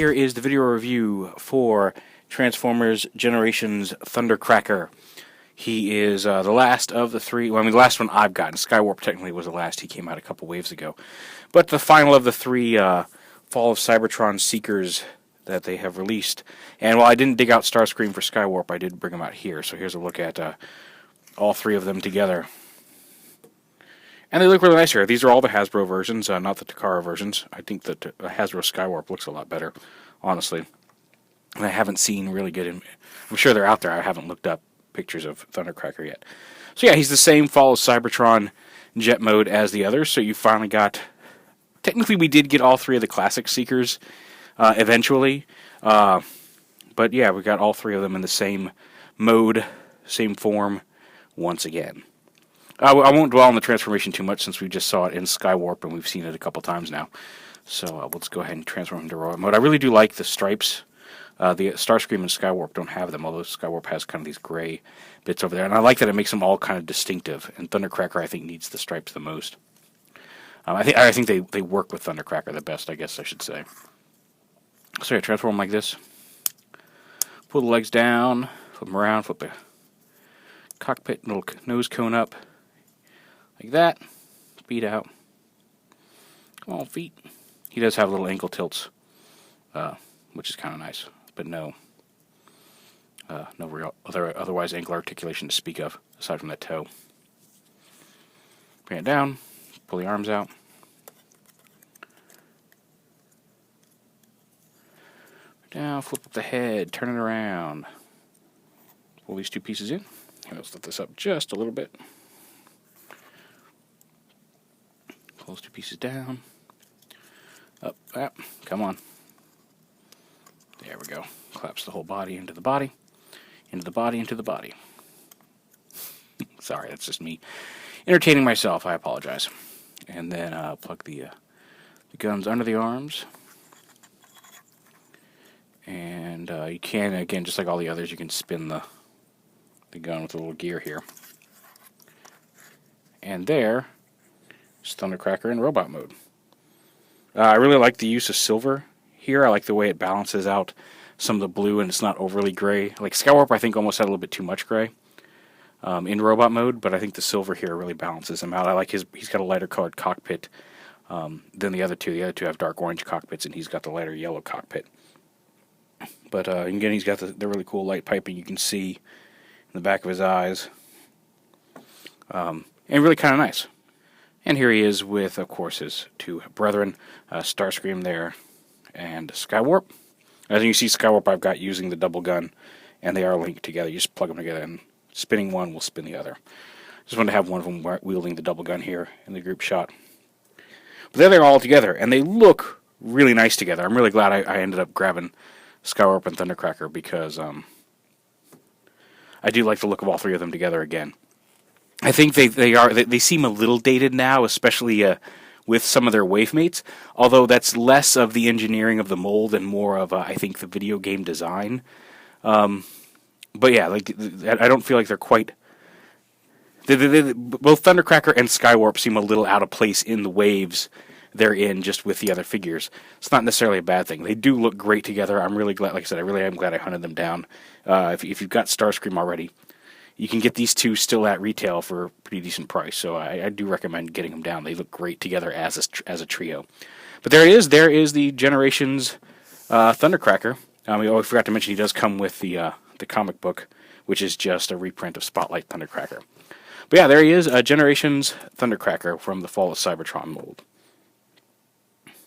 here is the video review for Transformers Generations Thundercracker. He is the last of the three. Well, I mean, the last one I've gotten. Skywarp technically was the last. He came out a couple waves ago. But the final of the three Fall of Cybertron Seekers that they have released. And while I didn't dig out Starscream for Skywarp, I did bring them out here. So here's a look at all three of them together. And they look really nice here. These are all the Hasbro versions, not the Takara versions. I think that Hasbro Skywarp looks a lot better, honestly. And I haven't seen really good... I'm sure they're out there. I haven't looked up pictures of Thundercracker yet. So yeah, he's the same Fall of Cybertron jet mode as the others. So you finally got... Technically, we did get all three of the classic Seekers eventually. But yeah, we got all three of them in the same mode, same form, once again. I won't dwell on the transformation too much since we just saw it in Skywarp and we've seen it a couple times now. So let's go ahead and transform him to robot mode. I really do like the stripes. The Starscream and Skywarp don't have them, although Skywarp has kind of these gray bits over there. And I like that it makes them all kind of distinctive. And Thundercracker, I think, needs the stripes the most. I think they work with Thundercracker the best, I guess I should say. So yeah, transform like this. Pull the legs down, flip them around, flip the cockpit, little nose cone up. Like that. Feet out. Come on, feet. He does have little ankle tilts, which is kind of nice, but no real otherwise ankle articulation to speak of, aside from that toe. Bring it down, pull the arms out. Down, flip up the head, turn it around. Pull these two pieces in. And let's lift this up just a little bit. Pull those two pieces down. Up, come on. There we go. Collapse the whole body into the body. Into the body, into the body. Sorry, that's just me entertaining myself. I apologize. And then plug the guns under the arms. And you can, again, just like all the others, you can spin the gun with a little gear here. And there is Thundercracker in robot mode. I really like the use of silver here. I like the way it balances out some of the blue and it's not overly gray. Like Skywarp, I think, almost had a little bit too much gray in robot mode, but I think the silver here really balances him out. I like he's got a lighter colored cockpit than the other two. The other two have dark orange cockpits and he's got the lighter yellow cockpit. But again, he's got the really cool light piping you can see in the back of his eyes. And really kind of nice. And here he is with, of course, his two brethren, Starscream there and Skywarp. As you see, Skywarp I've got using the double gun, and they are linked together. You just plug them together, and spinning one will spin the other. Just wanted to have one of them wielding the double gun here in the group shot. But there they're all together, and they look really nice together. I'm really glad I ended up grabbing Skywarp and Thundercracker because I do like the look of all three of them together again. I think they seem a little dated now, especially with some of their wave mates. Although that's less of the engineering of the mold and more of I think the video game design. But yeah, like I don't feel like they're quite. Both Thundercracker and Skywarp seem a little out of place in the waves they're in, just with the other figures. It's not necessarily a bad thing. They do look great together. I'm really glad. Like I said, I really am glad I hunted them down. If you've got Starscream already, you can get these two still at retail for a pretty decent price, so I do recommend getting them down. They look great together as a trio. But there is the Generations Thundercracker. I forgot to mention he does come with the comic book, which is just a reprint of Spotlight Thundercracker. But yeah, there he is, Generations Thundercracker from the Fall of Cybertron mold.